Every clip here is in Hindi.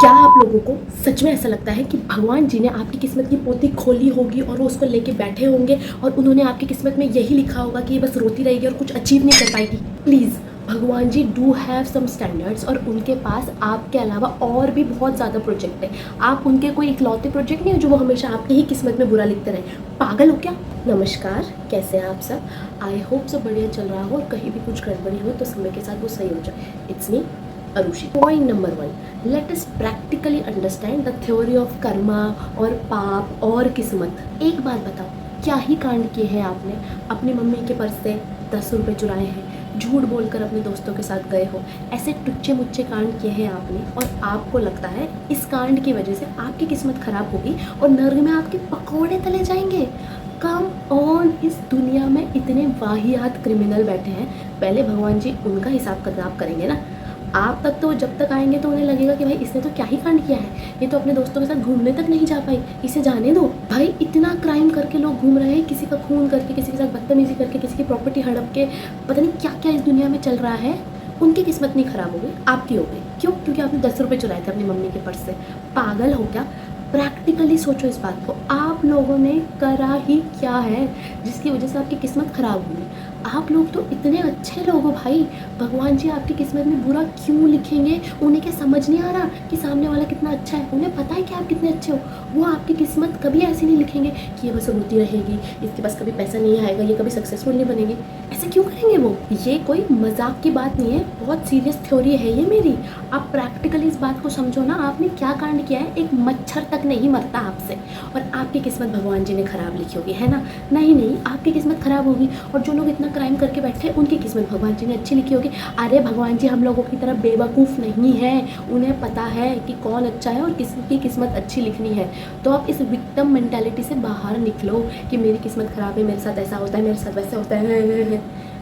क्या आप लोगों को सच में ऐसा लगता है कि भगवान जी ने आपकी किस्मत की पोथी खोली होगी और वो उसको लेके बैठे होंगे और उन्होंने आपकी किस्मत में यही लिखा होगा कि ये बस रोती रहेगी और कुछ अचीव नहीं कर पाएगी? प्लीज़, भगवान जी डू हैव सम स्टैंडर्ड्स और उनके पास आपके अलावा और भी बहुत ज़्यादा प्रोजेक्ट है। आप उनके कोई इकलौते प्रोजेक्ट नहीं है जो वो हमेशा आपकी ही किस्मत में बुरा लिखते रहे। पागल हो क्या? नमस्कार, कैसे हैं आप सब? आई होप सब बढ़िया चल रहा हो और कहीं भी कुछ गड़बड़ी हो तो समय के साथ वो सही हो जाए। It's me Arushi. Point number 1, let us practically understand the theory of Karma और पाप और किस्मत। एक बात बताओ, क्या ही कांड किए हैं आपने? अपनी मम्मी के पर्स से 10 रुपये चुराए हैं, झूठ बोलकर अपने दोस्तों के साथ गए हो, ऐसे टुच्चे मुच्चे कांड किए हैं आपने और आपको लगता है इस कांड की वजह से आपकी किस्मत खराब होगी और नर्क में आपके पकौड़े तले जाएंगे। कम ऑन, इस दुनिया में इतने वाहियात क्रिमिनल बैठे हैं, पहले भगवान जी उनका हिसाब किताब करेंगे ना। आप तक तो जब तक आएंगे तो उन्हें लगेगा कि भाई इसने तो क्या ही कांड किया है, ये तो अपने दोस्तों के साथ घूमने तक नहीं जा पाई, इसे जाने दो। भाई इतना क्राइम करके लोग घूम रहे हैं, किसी का खून करके, किसी के साथ बदतमीजी करके, किसी की प्रॉपर्टी हड़प के, पता नहीं क्या क्या इस दुनिया में चल रहा है। उनकी किस्मत नहीं खराब हो गई, आपकी हो गई। क्यों? क्योंकि आपने 10 रुपये चुराए थे अपनी मम्मी के पर्स से। पागल हो क्या? प्रैक्टिकली सोचो इस बात को, आप लोगों ने करा ही क्या है जिसकी वजह से आपकी किस्मत खराब हुई? आप लोग तो इतने अच्छे लोग हो भाई, भगवान जी आपकी किस्मत में बुरा क्यों लिखेंगे? उन्हें क्या समझ नहीं आ रहा कि सामने वाला कितना अच्छा है? उन्हें पता है कि आप कितने अच्छे हो। वो आपकी किस्मत कभी ऐसी नहीं लिखेंगे कि ये बस रोती रहेगी, इसके पास कभी पैसा नहीं आएगा, ये कभी सक्सेसफुल नहीं बनेगी। ऐसे क्यों करेंगे वो? ये कोई मजाक की बात नहीं है, बहुत सीरियस थ्योरी है ये मेरी। आप प्रैक्टिकली इस बात को समझो ना, आपने क्या कांड किया है। एक मच्छर तक नहीं मरता आपसे और आपकी किस्मत भगवान जी ने खराब लिखी होगी, है ना? नहीं, आपकी किस्मत खराब होगी और जो लोग इतना क्राइम करके बैठे उनकी किस्मत भगवान जी ने अच्छी लिखी होगी। अरे भगवान जी हम लोगों की तरह बेवकूफ़ नहीं है, उन्हें पता है कि कौन अच्छा है और किसकी किस्मत अच्छी लिखनी है। तो आप इस विक्टिम मेंटालिटी से बाहर निकलो कि मेरी किस्मत खराब है, मेरे साथ ऐसा होता है, मेरे साथ वैसा होता है।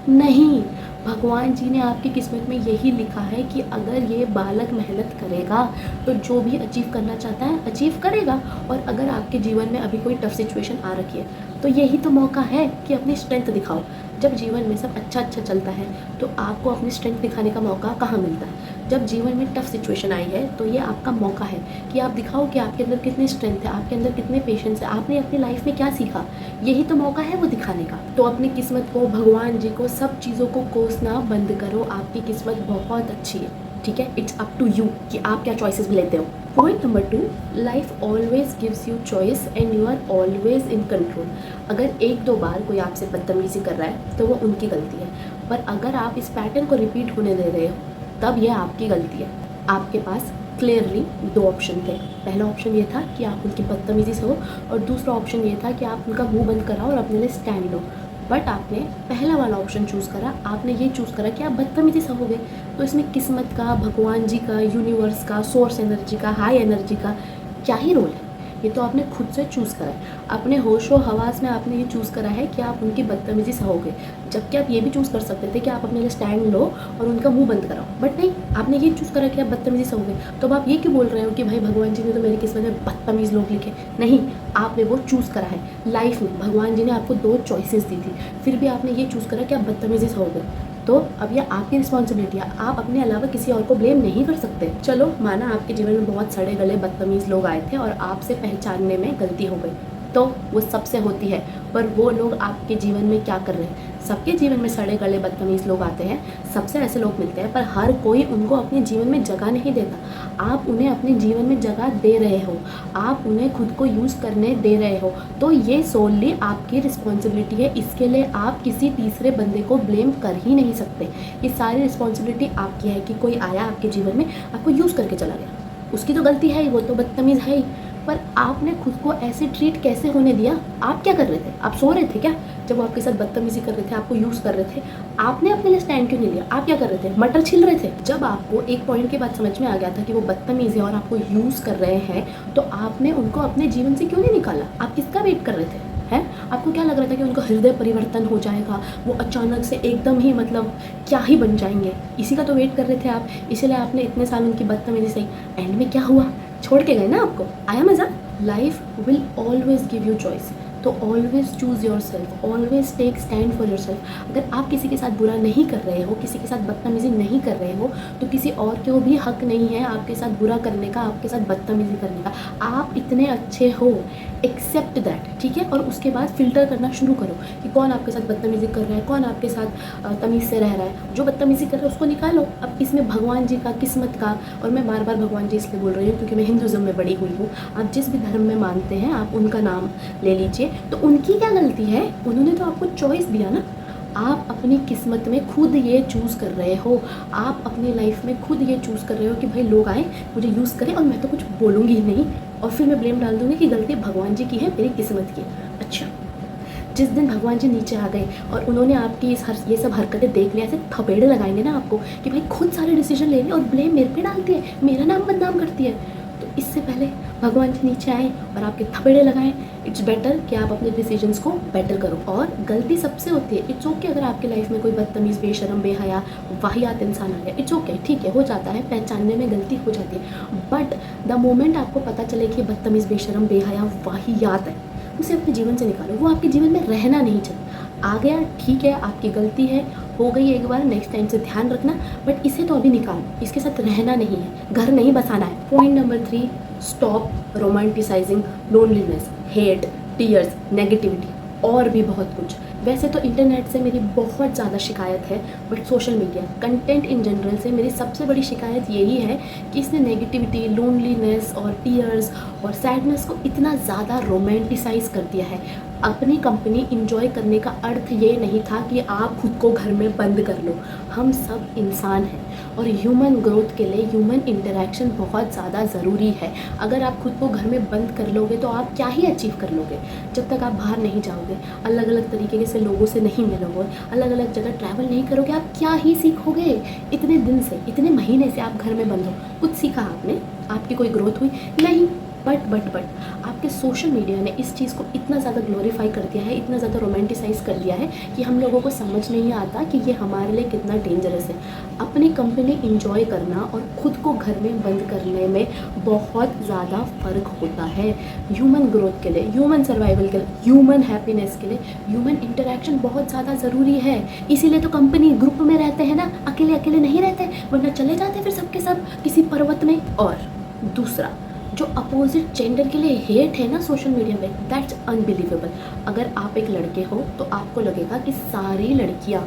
नहीं, भगवान जी ने आपकी किस्मत में यही लिखा है कि अगर ये बालक मेहनत करेगा तो जो भी अचीव करना चाहता है अचीव करेगा। और अगर आपके जीवन में अभी कोई टफ सिचुएशन आ रखी है तो यही तो मौका है कि अपनी स्ट्रेंथ दिखाओ। जब जीवन में सब अच्छा चलता है तो आपको अपनी स्ट्रेंथ दिखाने का मौका कहाँ मिलता है? जब जीवन में टफ सिचुएशन आई है तो ये आपका मौका है कि आप दिखाओ कि आपके अंदर कितनी स्ट्रेंथ है, आपके अंदर कितने पेशेंस है, आपने अपनी लाइफ में क्या सीखा। यही तो मौका है वो दिखाने का। तो अपनी किस्मत को, भगवान जी को, सब चीज़ों को कोसना बंद करो। आपकी किस्मत बहुत अच्छी है, ठीक है? इट्स अप टू यू कि आप क्या चॉइसेस लेते हो। Point number 2, life always gives you choice and you are always in control. अगर 1-2 बार कोई आपसे बदतमीजी कर रहा है तो वो उनकी गलती है, पर अगर आप इस पैटर्न को रिपीट होने दे रहे हो तब यह आपकी गलती है। आपके पास क्लियरली 2 ऑप्शन थे। पहला ऑप्शन ये था कि आप उनकी बदतमीजी से हो और दूसरा ऑप्शन ये था कि आप उनका मुंह बंद कराओ और अपने लिए स्टैंड लो। बट आपने पहला वाला ऑप्शन चूज़ करा, आपने ये चूज़ करा कि आप बदतमीजी से होगे। तो इसमें किस्मत का, भगवान जी का, यूनिवर्स का, सोर्स एनर्जी का, हाई एनर्जी का क्या ही रोल है? ये तो आपने खुद से चूज़ करा है। अपने होशो हवास में आपने ये चूज़ करा है कि आप उनकी बदतमीजी सहोगे, जबकि आप ये भी चूज़ कर सकते थे कि आप अपने लिए स्टैंड लो और उनका मुंह बंद कराओ। बट नहीं, आपने ये चूज़ करा कि आप बदतमीजी सहोगे। तो अब आप ये क्यों बोल रहे हो कि भाई भगवान जी ने तो मेरी किस्मत में बदतमीज़ लोग लिखे? नहीं, आपने वो चूज़ करा है। लाइफ में भगवान जी ने आपको 2 चॉइसेस दी थी, फिर भी आपने ये चूज़ करा कि आप बदतमीजी सहोगे। तो अब ये आपकी रिस्पॉन्सिबिलिटी है, आप अपने अलावा किसी और को ब्लेम नहीं कर सकते। चलो माना आपके जीवन में बहुत सड़े गले बदतमीज़ लोग आए थे और आपसे पहचानने में गलती हो गई, तो वो सबसे होती है। पर वो लोग आपके जीवन में क्या कर रहे हैं? सबके जीवन में सड़े गले बदतमीज़ लोग आते हैं, सबसे ऐसे लोग मिलते हैं, पर हर कोई उनको अपने जीवन में जगह नहीं देता। आप उन्हें अपने जीवन में जगह दे रहे हो, आप उन्हें खुद को यूज़ करने दे रहे हो, तो ये सोलली आपकी रिस्पॉन्सिबिलिटी है। इसके लिए आप किसी तीसरे बंदे को ब्लेम कर ही नहीं सकते। ये सारी रिस्पॉन्सिबिलिटी आपकी है कि कोई आया आपके जीवन में, आपको यूज़ करके चला गया, उसकी तो गलती है ही, वो तो बदतमीज़ है ही। पर आपने खुद को ऐसे ट्रीट कैसे होने दिया? आप क्या कर रहे थे? आप सो रहे थे क्या जब वो आपके साथ बदतमीजी कर रहे थे, आपको यूज़ कर रहे थे? आपने अपने लिए स्टैंड क्यों नहीं लिया? आप क्या कर रहे थे? मटर छील रहे थे? जब आपको एक पॉइंट के बाद समझ में आ गया था कि वो बदतमीज़ है और आपको यूज़ कर रहे हैं, तो आपने उनको अपने जीवन से क्यों नहीं निकाला? आप किसका वेट कर रहे थे? है, आपको क्या लग रहा था कि उनका हृदय परिवर्तन हो जाएगा, वो अचानक से एकदम ही मतलब क्या ही बन जाएंगे? इसी का तो वेट कर रहे थे आप, इसीलिए आपने इतने साल उनकी बदतमीजी सही। एंड में क्या हुआ? छोड़ के गए ना आपको। आया मज़ा? Life will always give you choice. तो always choose yourself, always take stand for yourself. अगर आप किसी के साथ बुरा नहीं कर रहे हो, किसी के साथ बदतमीज़ी नहीं कर रहे हो, तो किसी और को भी हक नहीं है आपके साथ बुरा करने का, आपके साथ बदतमीज़ी करने का। आप इतने अच्छे हो, एक्सेप्ट दैट, ठीक है। और उसके बाद फ़िल्टर करना शुरू करो कि कौन आपके साथ बदतमीज़ी कर रहा है, कौन आपके साथ तमीज़ से रह रहा है। जो बदतमीज़ी कर रहा है उसको निकालो। अब इसमें भगवान जी का, किस्मत का, और मैं बार बार भगवान जी इसलिए बोल रही हूँ क्योंकि मैं हिंदुज़म में बड़ी हुई हूँ। आप जिस भी धर्म में मानते हैं आप उनका नाम ले लीजिए। तो उनकी क्या गलती है, उन्होंने तो आपको चॉइस दिया ना। आप अपनी किस्मत में खुद ये चूज़ कर रहे हो, आप अपनी लाइफ में खुद ये चूज़ कर रहे हो कि भाई लोग आए मुझे यूज़ करें और मैं तो कुछ बोलूँगी ही नहीं, और फिर मैं ब्लेम डाल दूँगी कि गलती भगवान जी की है, मेरी किस्मत की है। अच्छा, जिस दिन भगवान जी नीचे आ गए और उन्होंने आपकी ये सब हरकतें देख लिया, ऐसे थपेड़े लगाएंगे ना आपको कि भाई खुद सारे डिसीजन ले लिया और ब्लेम मेरे पे डालती है, मेरा नाम बदनाम करती है। तो इससे पहले भगवान जी नीचे आए और आपके थपेड़े लगाएं। इट्स बेटर कि आप अपने डिसीजंस को बेटर करो। और गलती सबसे होती है। इट्स ओके अगर आपके लाइफ में कोई बदतमीज़, बेशरम, बेहया, वाहियात इंसान आ गया, इट्स ओके, ठीक है, हो जाता है, पहचानने में गलती हो जाती है। बट द मोमेंट आपको पता चले कि बदतमीज़, बेशरम, बेहया, वाहियात है, उसे अपने जीवन से निकालो। वो आपके जीवन में रहना नहीं चाहिए। आ गया, ठीक है, आपकी गलती है, हो गई एक बार, नेक्स्ट टाइम से ध्यान रखना, बट इसे तो अभी निकालो, इसके साथ रहना नहीं है, घर नहीं बसाना है। Point number 3, stop romanticising loneliness, hate, tears, negativity और भी बहुत कुछ। वैसे तो इंटरनेट से मेरी बहुत ज़्यादा शिकायत है, but social media content in general से मेरी सबसे बड़ी शिकायत यही है कि इसने नेगेटिविटी, लोनलीनेस और टीयर्स और सैडनेस को इतना ज़्यादा रोमांटिसाइज कर दिया है। अपनी कंपनी इंजॉय करने का अर्थ ये नहीं था कि आप खुद को घर में बंद कर लो। हम सब इंसान हैं और ह्यूमन ग्रोथ के लिए ह्यूमन इंटरेक्शन बहुत ज़्यादा ज़रूरी है। अगर आप खुद को घर में बंद कर लोगे तो आप क्या ही अचीव कर लोगे। जब तक आप बाहर नहीं जाओगे, अलग अलग तरीके से लोगों से नहीं मिलोगे, अलग अलग जगह ट्रैवल नहीं करोगे, आप क्या ही सीखोगे। इतने दिन से, इतने महीने से आप घर में बंद हो, कुछ सीखा आपने? आपकी कोई ग्रोथ हुई? नहीं। बट आपके सोशल मीडिया ने इस चीज़ को इतना ज़्यादा ग्लोरीफाई कर दिया है, इतना ज़्यादा रोमांटिसाइज कर दिया है कि हम लोगों को समझ नहीं आता कि ये हमारे लिए कितना डेंजरस है। अपनी कंपनी इंजॉय करना और ख़ुद को घर में बंद करने में बहुत ज़्यादा फ़र्क होता है। ह्यूमन ग्रोथ के लिए, ह्यूमन सर्वाइवल के लिए, ह्यूमन हैप्पीनेस के लिए ह्यूमन इंटरेक्शन बहुत ज़्यादा ज़रूरी है। इसीलिए तो कंपनी ग्रुप में रहते हैं ना, अकेले अकेले नहीं रहते, वरना चले जाते फिर सबके सब किसी पर्वत में। और दूसरा, जो अपोजिट जेंडर के लिए हेट है ना सोशल मीडिया में, दैट्स अनबिलीवेबल। अगर आप एक लड़के हो तो आपको लगेगा कि सारी लड़कियां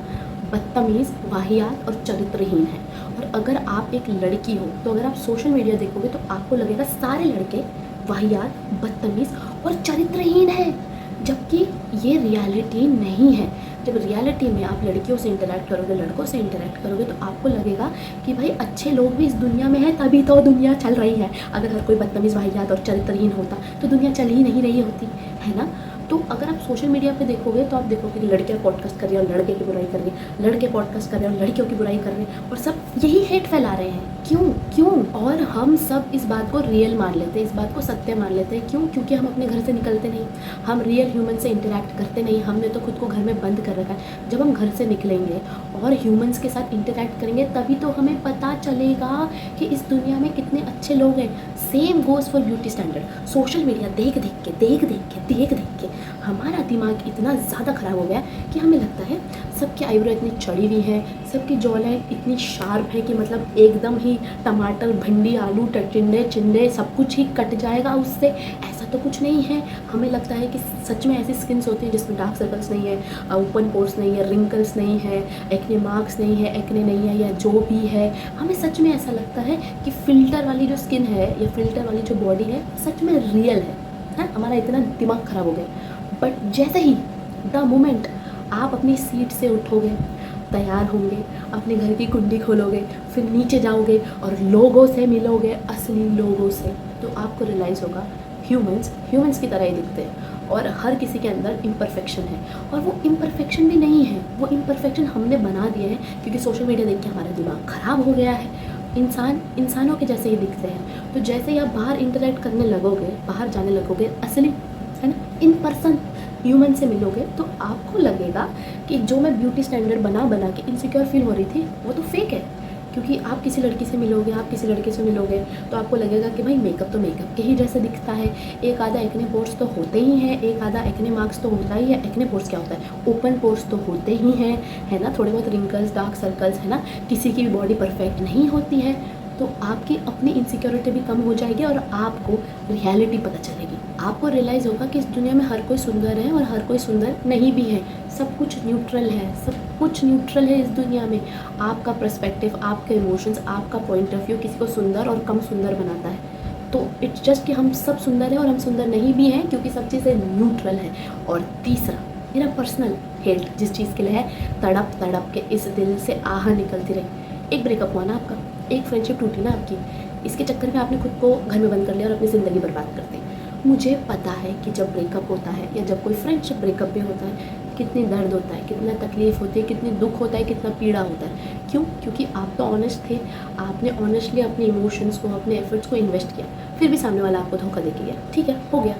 बदतमीज़, वाहियात और चरित्रहीन हैं। और अगर आप एक लड़की हो तो अगर आप सोशल मीडिया देखोगे तो आपको लगेगा सारे लड़के वाहियात, बदतमीज़ और चरित्रहीन हैं, जबकि ये रियलिटी नहीं है। जब रियलिटी में आप लड़कियों से इंटरेक्ट करोगे, लड़कों से इंटरेक्ट करोगे, तो आपको लगेगा कि भाई अच्छे लोग भी इस दुनिया में हैं, तभी तो दुनिया चल रही है। अगर हर कोई बदतमीज़, वाहियात और चरित्रहीन होता तो दुनिया चल ही नहीं रही होती, है ना। तो अगर आप सोशल मीडिया पे देखोगे तो आप देखोगे कि लड़कियां पॉडकास्ट कर रही है और लड़के की बुराई कर रही है, लड़के पॉडकास्ट कर रहे हैं और लड़कियों की बुराई कर रहे हैं, और सब यही हेट फैला रहे हैं। क्यों? और हम सब इस बात को रियल मान लेते हैं, इस बात को सत्य मान लेते हैं। क्यों? क्योंकि हम अपने घर से निकलते नहीं, हम रियल ह्यूमन से इंटरेक्ट करते नहीं, हमने तो खुद को घर में बंद कर रखा है। जब हम घर से निकलेंगे और ह्यूमंस के साथ इंटरेक्ट करेंगे तभी तो हमें पता चलेगा कि इस दुनिया में कितने अच्छे लोग हैं। Same goes for beauty standard. Social media देख देख के हमारा दिमाग इतना ज़्यादा ख़राब हो गया कि हमें लगता है सबकी आईब्रो इतनी चढ़ी हुई है, सबकी जॉ लाइन इतनी शार्प है कि मतलब एकदम ही टमाटर, भिंडी, आलू, टिंडे चिंडे सब कुछ ही कट जाएगा उससे। ऐसा तो कुछ नहीं है। हमें लगता है कि सच में ऐसी स्किन्स होती है जिसमें डार्क सर्कल्स नहीं है, ओपन पोर्स नहीं है, रिंकल्स नहीं है, एक्ने मार्क्स नहीं है, एक्ने नहीं है, या जो भी है, हमें सच में ऐसा लगता है कि फ़िल्टर वाली जो स्किन है या फ़िल्टर वाली जो बॉडी है सच में रियल है। हमारा इतना दिमाग ख़राब हो गया। बट जैसे ही द मोमेंट आप अपनी सीट से उठोगे, तैयार होंगे, अपने घर की कुंडी खोलोगे, फिर नीचे जाओगे और लोगों से मिलोगे, असली लोगों से, तो आपको रियलाइज़ होगा ह्यूमंस की तरह ही दिखते हैं और हर किसी के अंदर इम्परफेक्शन है। और वो इम्परफेक्शन भी नहीं है, वो इम्परफेक्शन हमने बना दिए हैं क्योंकि सोशल मीडिया देख के हमारा दिमाग ख़राब हो गया है। इंसानों के जैसे ही दिखते हैं। तो जैसे ही आप बाहर इंटरेक्ट करने लगोगे, बाहर जाने लगोगे, असली, है ना, इन पर्सन ह्यूमन से मिलोगे, तो आपको लगेगा कि जो मैं ब्यूटी स्टैंडर्ड बना के इनसिक्योर फील हो रही थी वो तो फेक है। क्योंकि आप किसी लड़की से मिलोगे, आप किसी लड़के से मिलोगे तो आपको लगेगा कि भाई मेकअप तो मेकअप के ही जैसे दिखता है, एक आधा एक्ने पोर्स तो होते ही हैं, एक आधा एक्ने मार्क्स तो होता ही है। एक्ने पोर्स क्या होता है? ओपन पोर्स तो होते ही हैं, है ना, थोड़े बहुत रिंकल्स, डार्क सर्कल्स, है ना, किसी की भी बॉडी परफेक्ट नहीं होती है। तो आपकी अपनी इनसिक्योरिटी भी कम हो जाएगी और आपको रियलिटी पता चलेगी। आपको रियलाइज़ होगा कि इस दुनिया में हर कोई सुंदर है और हर कोई सुंदर नहीं भी है। सब कुछ न्यूट्रल है, सब कुछ न्यूट्रल है इस दुनिया में। आपका पर्सपेक्टिव, आपके इमोशंस, आपका पॉइंट ऑफ व्यू किसी को सुंदर और कम सुंदर बनाता है। तो इट्स जस्ट कि हम सब सुंदर हैं और हम सुंदर नहीं भी हैं, क्योंकि सब चीज़ें न्यूट्रल है। और तीसरा, मेरा पर्सनल हेट जिस चीज़ के लिए है, तड़प तड़प के इस दिल से आह निकलती रही। एक ब्रेकअप हुआ ना आपका, एक फ्रेंडशिप टूटी ना आपकी, इसके चक्कर में आपने खुद को घर में बंद कर लिया और अपनी ज़िंदगी बर्बाद कर दी। मुझे पता है कि जब ब्रेकअप होता है या जब कोई फ्रेंडशिप ब्रेकअप भी होता है, कितनी दर्द होता है, कितना तकलीफ़ होती है, कितनी दुख होता है, कितना पीड़ा होता है। क्यों? क्योंकि आप तो ऑनेस्ट थे, आपने ऑनेस्टली अपने इमोशंस को, अपने एफर्ट्स को इन्वेस्ट किया, फिर भी सामने वाला आपको धोखा दे के गया। ठीक है, हो गया।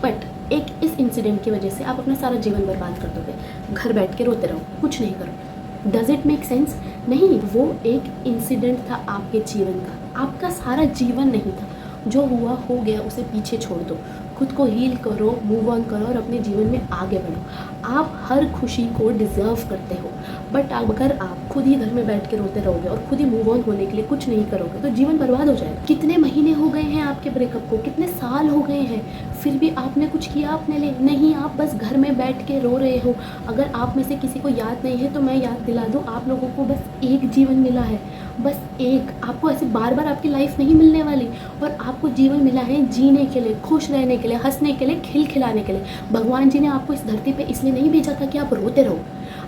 बट एक इस इंसिडेंट की वजह से आप अपना सारा जीवन बर्बाद कर दोगे, घर बैठ के रोते रहो, कुछ नहीं करो। Does it make sense? नहीं, वो एक इंसिडेंट था आपके जीवन का, आपका सारा जीवन नहीं था। जो हुआ हो गया, उसे पीछे छोड़ दो, खुद को हील करो, मूव ऑन करो और अपने जीवन में आगे बढ़ो। आप हर खुशी को डिज़र्व करते हो। बट अगर आप खुद ही घर में बैठ के रोते रहोगे और खुद ही मूव ऑन होने के लिए कुछ नहीं करोगे तो जीवन बर्बाद हो जाएगा। कितने महीने हो गए हैं आपके ब्रेकअप को, कितने साल हो गए हैं, फिर भी आपने कुछ किया अपने लिए नहीं। आप बस घर में बैठ के रो रहे हो। अगर आप में से किसी को याद नहीं है तो मैं याद दिला दूँ, आप लोगों को बस एक जीवन मिला है, बस एक। आपको ऐसे बार बार आपकी लाइफ नहीं मिलने वाली, और आपको जीवन मिला है जीने के लिए, खुश रहने के लिए, हंसने के लिए, खिलखिलाने के लिए। भगवान जी ने आपको इस धरती पे इसलिए नहीं भेजा था कि आप रोते रहो।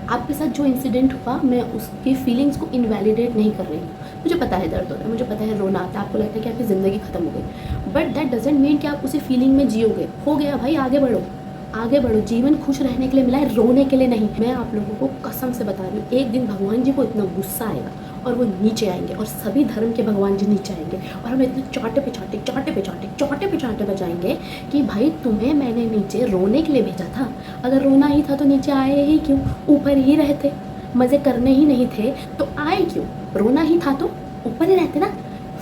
आपके साथ जो इंसिडेंट हुआ, मैं उसकी फीलिंग्स को इनवैलिडेट नहीं कर रही हूँ। मुझे पता है दर्द हो रहा है, मुझे पता है रोना आता है, आपको लगता है कि आपकी ज़िंदगी ख़त्म हो गई, बट दैट डजेंट मीन कि आप उसी फीलिंग में जियोगे। हो गया भाई, आगे बढ़ो, आगे बढ़ो। जीवन खुश रहने के लिए मिला है, रोने के लिए नहीं। मैं आप लोगों को कसम से बता रही हूँ, एक दिन भगवान जी को इतना गुस्सा आएगा और वो नीचे आएंगे, और सभी धर्म के भगवान जी नीचे आएंगे और हमें इतने चाटे पे चाटे बजाएंगे कि भाई तुम्हें मैंने नीचे रोने के लिए भेजा था। अगर रोना ही था तो नीचे आए ही क्यों? ऊपर ही रहते। मज़े करने ही नहीं थे तो आए क्यों? रोना ही था तो ऊपर ही रहते ना।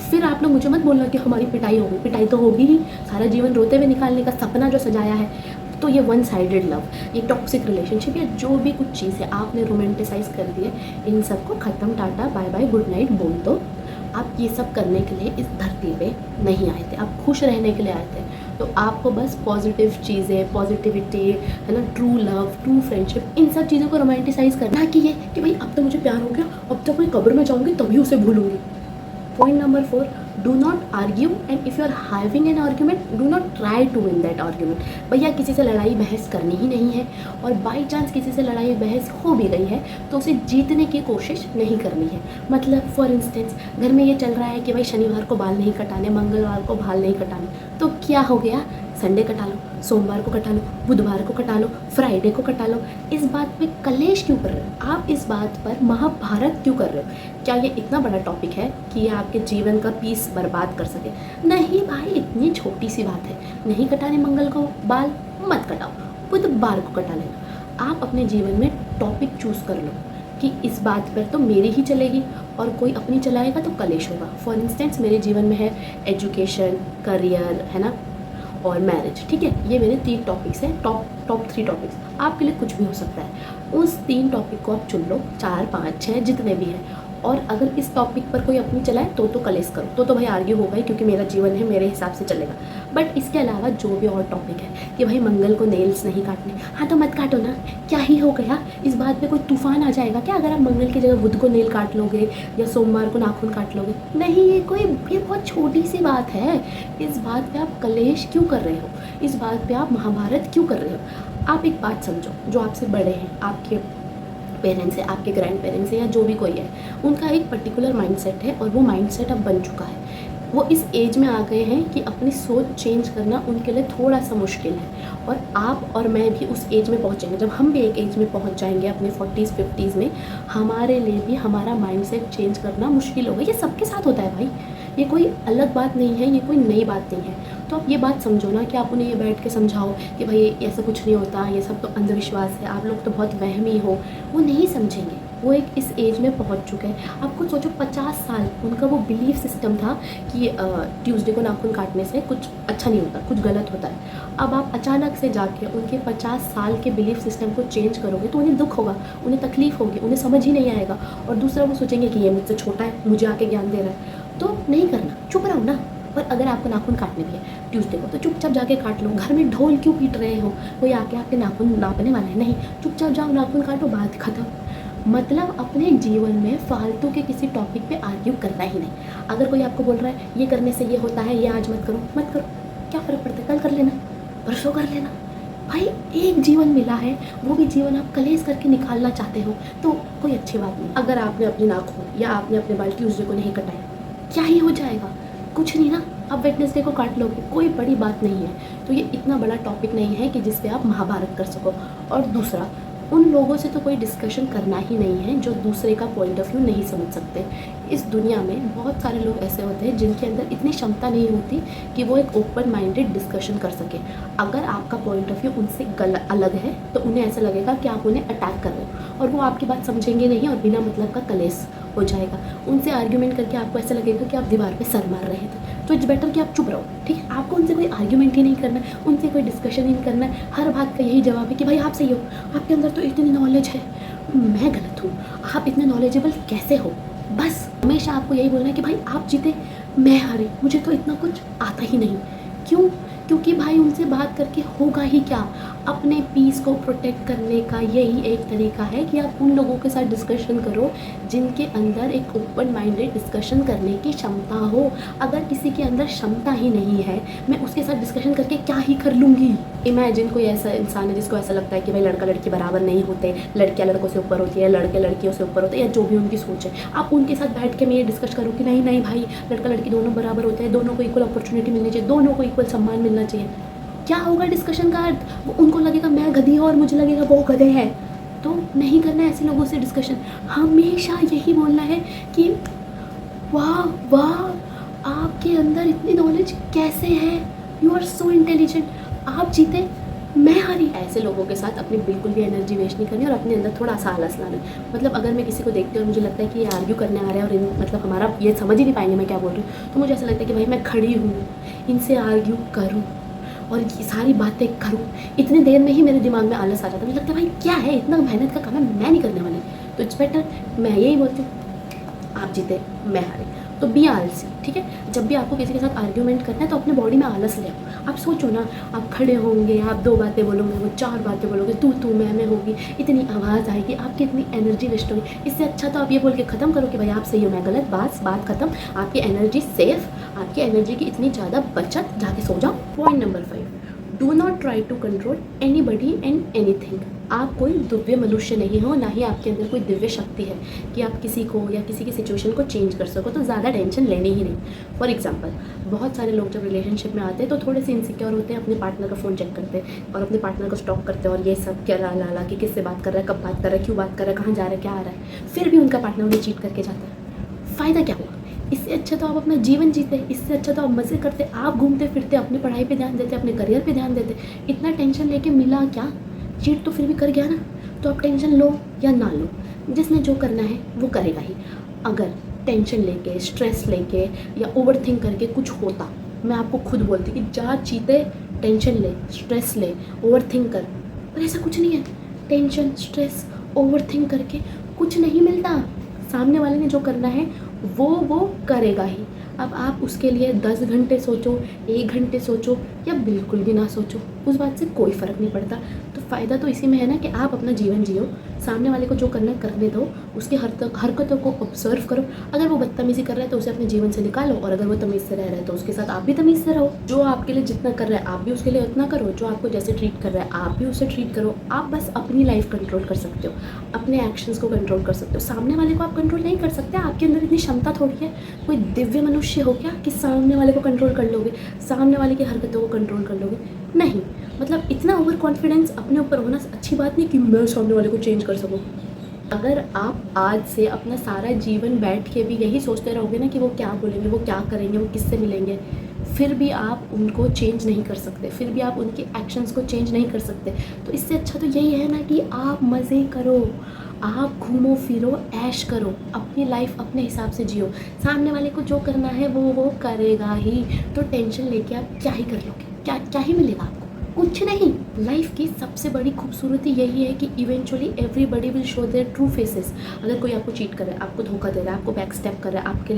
फिर आप लोग मुझे मत बोलना कि हमारी पिटाई होगी, पिटाई तो होगी ही। सारा जीवन रोते हुए निकालने का सपना जो सजाया है, तो ये वन साइडेड लव, ये टॉक्सिक रिलेशनशिप, या जो भी कुछ चीज़ है आपने रोमांटिसाइज कर दी है, इन सबको ख़त्म, tata bye bye good night बोल दो। आप ये सब करने के लिए इस धरती पे नहीं आए थे, आप खुश रहने के लिए आए थे। तो आपको बस पॉजिटिव चीज़ें, पॉजिटिविटी, है ना, ट्रू लव, ट्रू फ्रेंडशिप, इन सब चीज़ों को रोमांटिसाइज करना कि ये कि भाई अब तो मुझे प्यार हो गया, अब तो मैं कब्र में जाऊँगी तभी उसे भूलूंगी। Point number 4, do not argue, and if you are having an argument, do not try to win that argument. भैया किसी से लड़ाई बहस करनी ही नहीं है, और बाई चांस किसी से लड़ाई बहस हो भी गई है तो उसे जीतने की कोशिश नहीं करनी है। मतलब फॉर इंस्टेंस, घर में ये चल रहा है कि भाई शनिवार को बाल नहीं कटाने, मंगलवार को बाल नहीं कटाने, तो क्या हो गया? संडे कटा लो, सोमवार को कटा लो, बुधवार को कटा लो, फ्राइडे को कटा लो। इस बात पे कलेश क्यों कर रहे हो आप? इस बात पर महाभारत क्यों कर रहे हो? क्या ये इतना बड़ा टॉपिक है कि ये आपके जीवन का पीस बर्बाद कर सके? नहीं भाई, इतनी छोटी सी बात है। नहीं कटाने मंगल को बाल, मत कटाओ, बुधवार को कटा लेना। आप अपने जीवन में टॉपिक चूज़ कर लो कि इस बात पर तो मेरी ही चलेगी, और कोई अपनी चलाएगा तो कलेश होगा। फॉर इंस्टेंस, मेरे जीवन में है एजुकेशन, करियर, है ना, और मैरिज। ठीक है, ये मेरे 3 टॉपिक्स हैं, टॉप 3 टॉपिक्स। आपके लिए कुछ भी हो सकता है, उस 3 टॉपिक को आप चुन लो, 4, 5, 6 जितने भी हैं। और अगर इस टॉपिक पर कोई अपनी चलाए तो कलेश करो, तो भाई आर्ग्यू होगा ही, क्योंकि मेरा जीवन है, मेरे हिसाब से चलेगा। बट इसके अलावा जो भी और टॉपिक है कि भाई मंगल को नेल्स नहीं काटने, हाँ तो मत काटो ना, क्या ही हो गया? इस बात पे कोई तूफान आ जाएगा क्या अगर आप मंगल की जगह बुध को नेल काट लोगे या सोमवार को नाखून काट लोगे? नहीं, ये बहुत छोटी सी बात है। इस बात पे आप कलेश क्यों कर रहे हो? इस बात पे आप महाभारत क्यों कर रहे हो? आप एक बात समझो, जो आपसे बड़े हैं, आपके पेरेंट्स है, आपके ग्रैंड पेरेंट्स है, या जो भी कोई है, उनका एक पर्टिकुलर माइंडसेट है और वो माइंडसेट अब बन चुका है। वो इस एज में आ गए हैं कि अपनी सोच चेंज करना उनके लिए थोड़ा सा मुश्किल है। और आप और मैं भी उस एज में पहुंचेंगे, जब हम भी एक एज में पहुंच जाएंगे अपने 40s 50s में, हमारे लिए भी हमारा माइंडसेट चेंज करना मुश्किल होगा। ये सबके साथ होता है भाई, ये कोई अलग बात नहीं है, ये कोई नई बात नहीं है। तो आप ये बात समझो ना कि आप उन्हें ये बैठ के समझाओ कि भाई ऐसा कुछ नहीं होता, ये सब तो अंधविश्वास है, आप लोग तो बहुत वहमी हो। वो नहीं समझेंगे, वो एक इस एज में पहुंच चुके हैं। आप खुद सोचो 50 साल उनका वो बिलीफ सिस्टम था कि ट्यूसडे को नाखून काटने से कुछ अच्छा नहीं होता, कुछ गलत होता है। अब आप अचानक से जाके उनके 50 साल के बिलीफ सिस्टम को चेंज करोगे तो उन्हें दुख होगा, उन्हें तकलीफ होगी, उन्हें समझ ही नहीं आएगा। और दूसरा वो सोचेंगे कि ये मुझसे छोटा है, मुझे आके ज्ञान दे रहा है। तो नहीं करना, चुप रहो ना। पर अगर आपको नाखून काटने भी है ट्यूसडे को तो चुपचाप जाके काट लो। घर में ढोल क्यों पीट रहे हो, कोई आके आपके नाखून नापने वाला है नहीं, चुपचाप जाओ नाखून काटो, बात खत्म। मतलब अपने जीवन में फालतू के किसी टॉपिक पे आर्ग्यू करना ही नहीं। अगर कोई आपको बोल रहा है ये करने से ये होता है, ये आज मत करो, मत करो, क्या फ़र्क पड़ता है, कल कर लेना, परसों कर लेना। भाई एक जीवन मिला है, वो भी जीवन आप कलेश करके निकालना चाहते हो तो कोई अच्छी बात नहीं। अगर आपने अपने नाखून या आपने अपने बाल ट्यूसडे को नहीं कटाए, क्या ही हो जाएगा, कुछ नहीं ना। आप वेडनेसडे को काट लोगे, कोई बड़ी बात नहीं है। तो ये इतना बड़ा टॉपिक नहीं है कि जिस पे आप महाभारत कर सको। और दूसरा, उन लोगों से तो कोई डिस्कशन करना ही नहीं है जो दूसरे का पॉइंट ऑफ व्यू नहीं समझ सकते। इस दुनिया में बहुत सारे लोग ऐसे होते हैं जिनके अंदर इतनी क्षमता नहीं होती कि वो एक ओपन माइंडेड डिस्कशन कर सके। अगर आपका पॉइंट ऑफ व्यू उनसे अलग है तो उन्हें ऐसा लगेगा कि आप उन्हें अटैक कर रहे हो और वो आपकी बात समझेंगे नहीं और बिना मतलब का कलेश हो जाएगा। उनसे आर्ग्यूमेंट करके आपको ऐसा लगेगा कि आप दीवार पे सर मार रहे थे। तो इट्स बेटर कि आप चुप रहो, ठीक है। आपको उनसे कोई आर्ग्यूमेंट ही नहीं करना है, उनसे कोई डिस्कशन ही नहीं करना है। हर बात का यही जवाब है कि भाई आप सही हो, आपके अंदर तो इतनी नॉलेज है, मैं गलत हूँ, आप इतने नॉलेजेबल कैसे हो। बस हमेशा आपको यही बोलना है कि भाई आप जीते, मैं हारी, मुझे तो इतना कुछ आता ही नहीं। क्यों? क्योंकि भाई उनसे बात करके होगा ही क्या। अपने पीस को प्रोटेक्ट करने का यही एक तरीका है कि आप उन लोगों के साथ डिस्कशन करो जिनके अंदर एक ओपन माइंडेड डिस्कशन करने की क्षमता हो। अगर किसी के अंदर क्षमता ही नहीं है, मैं उसके साथ डिस्कशन करके क्या ही कर लूँगी। इमेजिन कोई ऐसा इंसान है जिसको ऐसा लगता है कि भाई लड़का लड़की बराबर नहीं होते, लड़कियाँ लड़कों से ऊपर होती है, लड़के लड़कियों से ऊपर होते हैं, या जो भी उनकी सोच है। आप उनके साथ बैठ के मैं ये डिस्कस करूँ कि नहीं नहीं भाई, लड़का लड़की दोनों बराबर होते हैं, दोनों को इक्वल अपॉर्चुनिटी मिलनी चाहिए, दोनों को इक्वल सम्मान मिलना चाहिए। क्या होगा डिस्कशन का अर्थ? वो उनको लगेगा मैं गधी हूँ और मुझे लगेगा वो गधे हैं। तो नहीं करना है ऐसे लोगों से डिस्कशन। हमेशा यही बोलना है कि वाह वाह, आपके अंदर इतनी नॉलेज कैसे है, यू आर सो इंटेलिजेंट, आप जीते मैं हारी। ऐसे लोगों के साथ अपनी बिल्कुल भी एनर्जी वेस्ट नहीं करनी और अपने अंदर थोड़ा सा आलस लाना। मतलब अगर मैं किसी को देखती हूँ और मुझे लगता है कि ये आर्ग्यू करने आ रहे हैं और मतलब हमारा ये समझ ही नहीं पाएंगे मैं क्या बोल रही हूँ, तो मुझे ऐसा लगता है कि भाई मैं खड़ी हूँ, इनसे आर्ग्यू करूँ और ये सारी बातें करूँ। इतनी देर में ही मेरे दिमाग में आलस आ जाता है। मुझे लगता है भाई क्या है, इतना मेहनत का काम है, मैं नहीं करने वाली। तो इट्स बेटर मैं यही बोलती हूँ, आप जीते मैं हारे। तो बी आलसी, ठीक है। जब भी आपको किसी के साथ आर्ग्यूमेंट करना है तो अपने बॉडी में आलस ले आओ। आप सोचो ना, आप खड़े होंगे, आप 2 बातें बोलोगे, वो 4 बातें बोलोगे, तू मैं होगी, इतनी आवाज़ आएगी, आपकी इतनी एनर्जी वेस्ट होगी। इससे अच्छा तो आप ये बोल के ख़त्म करो कि भाई आप सही हो मैं गलत, बात ख़त्म, आपकी एनर्जी सेफ, आपकी एनर्जी की इतनी ज़्यादा बचत, जाके सो जाओ। Point number 5, do not try to control anybody and anything. आप कोई दिव्य मनुष्य नहीं हो, ना ही आपके अंदर कोई दिव्य शक्ति है कि आप किसी को या किसी की सिचुएशन को चेंज कर सको। तो ज़्यादा टेंशन लेनी ही नहीं। फॉर एग्जांपल, बहुत सारे लोग जब रिलेशनशिप में आते हैं तो थोड़े से इनसिक्योर होते हैं, अपने पार्टनर का फ़ोन चेक करते हैं और अपने पार्टनर को स्टॉक करते हैं और ये सब क्या ला कि किससे बात कर रहा है, कब बात कर रहा है, क्यों बात कर रहा है, कहाँ जा रहा है, क्या आ रहा है। फिर भी उनका पार्टनर उन्हें चीट करके जाता है। फ़ायदा क्या हुआ? इससे अच्छा तो आप अपना जीवन जीते, इससे अच्छा तो आप मज़े करते, आप घूमते फिरते, अपनी पढ़ाई पे ध्यान देते, अपने करियर पे ध्यान देते। इतना टेंशन लेके मिला क्या? चीट तो फिर भी कर गया ना। तो आप टेंशन लो या ना लो, जिसने जो करना है वो करेगा ही। अगर टेंशन लेके, स्ट्रेस लेके या ओवर थिंक करके कुछ होता, मैं आपको खुद बोलती कि जा चीते, टेंशन ले, स्ट्रेस ले, ओवर थिंक कर। पर ऐसा कुछ नहीं है। टेंशन, स्ट्रेस, ओवर थिंक करके कुछ नहीं मिलता। सामने वाले ने जो करना है वो करेगा ही। अब आप उसके लिए 10 घंटे सोचो, 1 घंटे सोचो या बिल्कुल भी ना सोचो, उस बात से कोई फ़र्क नहीं पड़ता। तो फ़ायदा तो इसी में है ना कि आप अपना जीवन जियो, सामने वाले को जो करना है करने दो, उसकी हरकतों को ऑब्जर्व करो। अगर वो बदतमीज़ी कर रहा है तो उसे अपने जीवन से निकालो, और अगर वो तमीज़ से रह रहा है तो उसके साथ आप भी तमीज़ से रहो। जो आपके लिए जितना कर रहा है आप भी उसके लिए उतना करो, जो आपको जैसे ट्रीट कर रहा है आप भी उसे ट्रीट करो। आप बस अपनी लाइफ कंट्रोल कर सकते हो, अपने एक्शंस को कंट्रोल कर सकते हो। सामने वाले को आप कंट्रोल नहीं कर सकते, आपके अंदर इतनी क्षमता थोड़ी है। कोई दिव्य मनुष्य हो क्या कि सामने वाले को कंट्रोल कर लोगे, सामने वाले की हरकतों को कंट्रोल कर लोगे? नहीं। मतलब इतना ओवर कॉन्फिडेंस अपने ऊपर होना अच्छी बात नहीं कि मैं सामने वाले को चेंज कर सकूं। अगर आप आज से अपना सारा जीवन बैठ के भी यही सोचते रहोगे ना कि वो क्या बोलेंगे, वो क्या करेंगे, वो किससे मिलेंगे, फिर भी आप उनको चेंज नहीं कर सकते, फिर भी आप उनके एक्शंस को चेंज नहीं कर सकते। तो इससे अच्छा तो यही है ना कि आप मज़े करो, आप घूमो फिरो, ऐश करो, अपनी लाइफ अपने हिसाब से जियो। सामने वाले को जो करना है वो करेगा ही, तो टेंशन लेके आप क्या ही कर लोगे, क्या ही मिलेगा आपको, कुछ नहीं। लाइफ की सबसे बड़ी खूबसूरती यही है कि eventually everybody will show their true faces. अगर कोई आपको चीट कर रहा है, आपको धोखा दे रहा है, आपको बैक स्टेप कर रहा है, आपके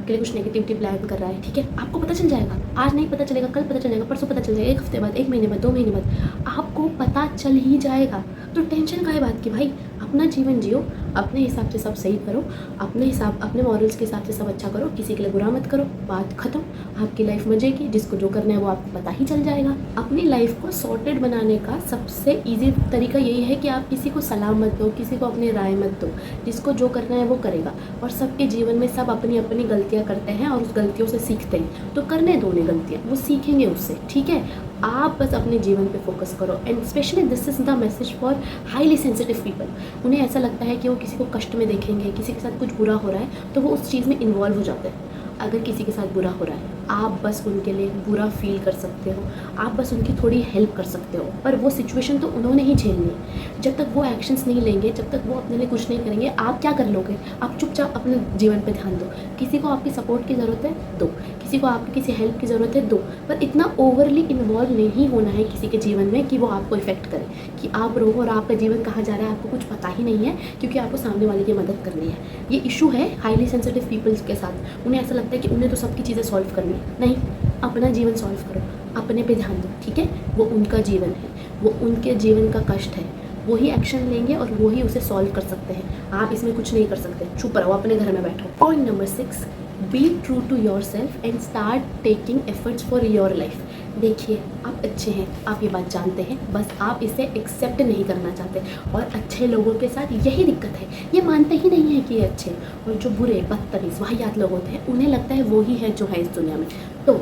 लिए कुछ नेगेटिविटी प्लान कर रहा है, ठीक है, आपको पता चल जाएगा। आज नहीं पता चलेगा, कल पता चलेगा, परसों पता चल जाएगा, एक हफ्ते बाद, 1 महीने बाद, 2 महीने बाद आपको पता चल ही जाएगा। तो टेंशन काहे बात की भाई, अपना जीवन जियो, अपने हिसाब से सब सही करो, अपने मॉरल्स के हिसाब से सब अच्छा करो, किसी के लिए बुरा मत करो, बात खत्म। आपकी लाइफ मजे की, जिसको जो करना है वो आपको पता ही चल जाएगा। अपनी लाइफ को सॉर्टेड बनाने का सबसे ईजी तरीका यही है कि आप किसी को सलाह मत दो, किसी को अपनी राय मत दो, जिसको जो करना है वो करेगा। और सबके जीवन में सब अपनी अपनी गलतियाँ करते हैं और उस गलतियों से सीखते हैं, तो करने दो उन्हें गलतियाँ, वो सीखेंगे उससे, ठीक है। आप बस अपने जीवन पे फोकस करो। And specially this is the message for highly sensitive people. उन्हें ऐसा लगता है कि वो किसी को कष्ट में देखेंगे, किसी के साथ कुछ बुरा हो रहा है तो वो उस चीज़ में इन्वॉल्व हो जाते हैं। अगर किसी के साथ बुरा हो रहा है, आप बस उनके लिए बुरा फील कर सकते हो, आप बस उनकी थोड़ी हेल्प कर सकते हो, पर वो सिचुएशन तो उन्होंने ही झेलनी है। जब तक वो एक्शंस नहीं लेंगे, जब तक वो अपने लिए कुछ नहीं करेंगे, आप क्या कर लोगे? आप चुपचाप अपने जीवन पे ध्यान दो। किसी को आपकी सपोर्ट की ज़रूरत है, दो। किसी को आपकी किसी हेल्प की ज़रूरत है, दो। पर इतना ओवरली इन्वॉल्व नहीं होना है किसी के जीवन में कि वो आपको इफेक्ट करे, कि आप रहो और आपका जीवन कहाँ जा रहा है आपको कुछ पता ही नहीं है, क्योंकि आपको सामने वाले की मदद करनी है। ये इशू है हाईली सेंसिटिव पीपल्स के साथ। उन्हें ऐसा लगता है कि उन्हें तो सबकी चीज़ें सॉल्व करनी है। नहीं, अपना जीवन सॉल्व करो, अपने पे ध्यान दो, ठीक है। वो उनका जीवन है, वो उनके जीवन का कष्ट है, वो ही एक्शन लेंगे और वो ही उसे सॉल्व कर सकते हैं। आप इसमें कुछ नहीं कर सकते, चुप रहो, अपने घर में बैठो। Point number 6, be true to yourself and start taking efforts for your life. देखिए, आप अच्छे हैं, आप ये बात जानते हैं, बस आप इसे एक्सेप्ट नहीं करना चाहते। और अच्छे लोगों के साथ यही दिक्कत है, ये मानते ही नहीं है कि ये अच्छे हैं। और जो बुरे, बदतमीज़, वाहियात लोग होते हैं, उन्हें लगता है वो ही है जो है इस दुनिया में। तो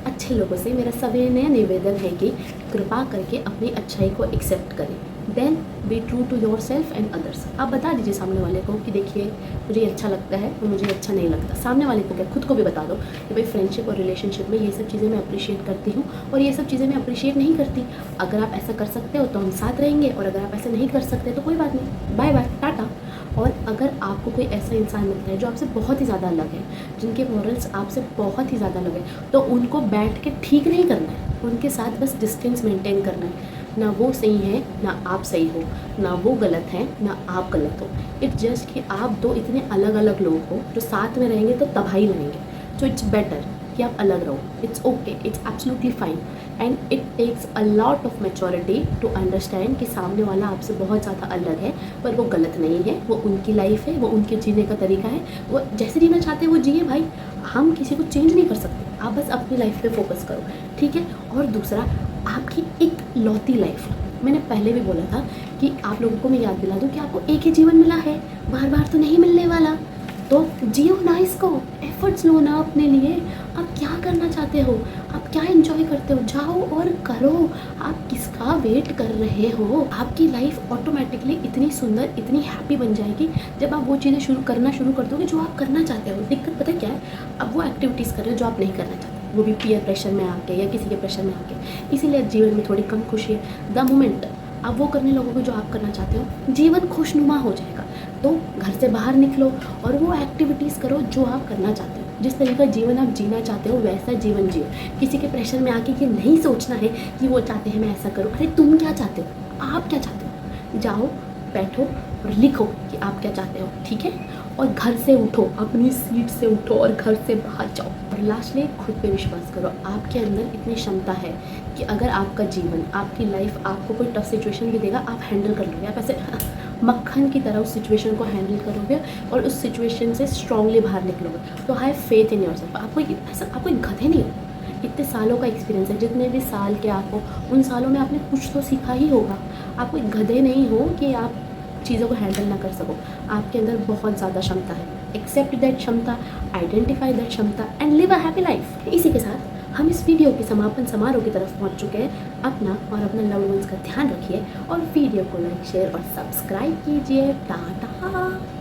अच्छे लोगों से मेरा सविनय निवेदन है कि कृपा करके अपनी अच्छाई को एक्सेप्ट करें। Then be true to yourself and others. आप बता दीजिए सामने वाले को कि देखिए मुझे अच्छा लगता है और मुझे अच्छा नहीं लगता। सामने वाले को क्या, खुद को भी बता दो कि भाई फ्रेंडशिप और रिलेशनशिप में ये सब चीज़ें मैं अप्रिशिएट करती हूँ और ये सब चीज़ें मैं अप्रिशिएट नहीं करती। अगर आप ऐसा कर सकते हो तो हम साथ रहेंगे, और अगर आप ऐसा नहीं कर सकते तो कोई बात नहीं, बाय बाय, टाटा। और अगर आपको कोई ऐसा इंसान मिलता है जो आपसे बहुत ही ज़्यादा अलग है, जिनके मॉरल्स आपसे बहुत ही ज़्यादा अलग है, तो उनको बैठ के ठीक नहीं करना है, उनके साथ बस डिस्टेंस मेंटेन करना है। ना वो सही है ना आप सही हो, ना वो गलत है ना आप गलत हो। इट्स जस्ट कि आप दो इतने अलग अलग लोग हो जो साथ में रहेंगे तो तबाही रहेंगे। सो इट्स बेटर कि आप अलग रहो। It's okay, it's absolutely fine and it takes a lot of maturity to understand कि सामने वाला आपसे बहुत ज़्यादा अलग है, पर वो गलत नहीं है, वो उनकी लाइफ है, वो उनके जीने का तरीका है, वो जैसे जीना चाहते हैं वो जिए भाई। हम किसी को चेंज नहीं कर सकते, आप बस अपनी लाइफ पे फोकस करो, ठीक है। और दूसरा, आपकी एक लौती लाइफ, मैंने पहले भी बोला था कि आप लोगों को मैं याद दिला दूँ कि आपको एक ही जीवन मिला है, बार बार तो नहीं मिलने वाला, तो जियो ना इसको, एफर्ट्स लो ना अपने लिए। आप क्या करना चाहते हो, आप क्या एंजॉय करते हो, जाओ और करो। आप किसका वेट कर रहे हो? आपकी लाइफ ऑटोमेटिकली इतनी सुंदर, इतनी हैप्पी बन जाएगी जब आप वो चीज़ें करना शुरू कर दोगे जो आप करना चाहते हो। दिक्कत पता है क्या है, अब वो एक्टिविटीज़ कर रहे हो जो आप नहीं करना चाहते, वो भी पीयर प्रेशर में आके या किसी के प्रेशर में आके, इसीलिए जीवन में थोड़ी कम खुशी है। द मोमेंट आप वो करने लगोगे जो आप करना चाहते हो, जीवन खुशनुमा हो जाएगा। तो घर से बाहर निकलो और वो एक्टिविटीज़ करो जो आप करना चाहते हो। जिस तरीके का जीवन आप जीना चाहते हो वैसा जीवन जियो। किसी के प्रेशर में आके ये नहीं सोचना है कि वो चाहते हैं मैं ऐसा करूँ। अरे तुम क्या चाहते हो, आप क्या चाहते हो? जाओ, बैठो और लिखो कि आप क्या चाहते हो, ठीक है। और घर से उठो, अपनी सीट से उठो और घर से बाहर जाओ। और लास्टली, खुद पे विश्वास करो। आपके अंदर इतनी क्षमता है कि अगर आपका जीवन, आपकी लाइफ आपको कोई टफ सिचुएशन भी देगा, आप हैंडल कर लोगे। आप ऐसे मक्खन की तरह उस सिचुएशन को हैंडल करोगे और उस सिचुएशन से स्ट्रांगली बाहर निकलोगे। तो हैव फेथ इन योरसेल्फ। आप कोई गधे नहीं हो। इतने सालों का एक्सपीरियंस है, जितने भी साल के आप हो, उन सालों में आपने कुछ तो सीखा ही होगा। आप कोई गधे नहीं हो कि आप चीज़ों को हैंडल ना कर सको। आपके अंदर बहुत ज़्यादा क्षमता है। एक्सेप्ट दैट क्षमता, आइडेंटिफाई दैट क्षमता and live a happy life. इसी के साथ हम इस वीडियो के समापन समारोह की तरफ पहुंच चुके हैं। अपना और अपने लव्ड वंस का ध्यान रखिए और वीडियो को लाइक, शेयर और सब्सक्राइब कीजिए। टाटा।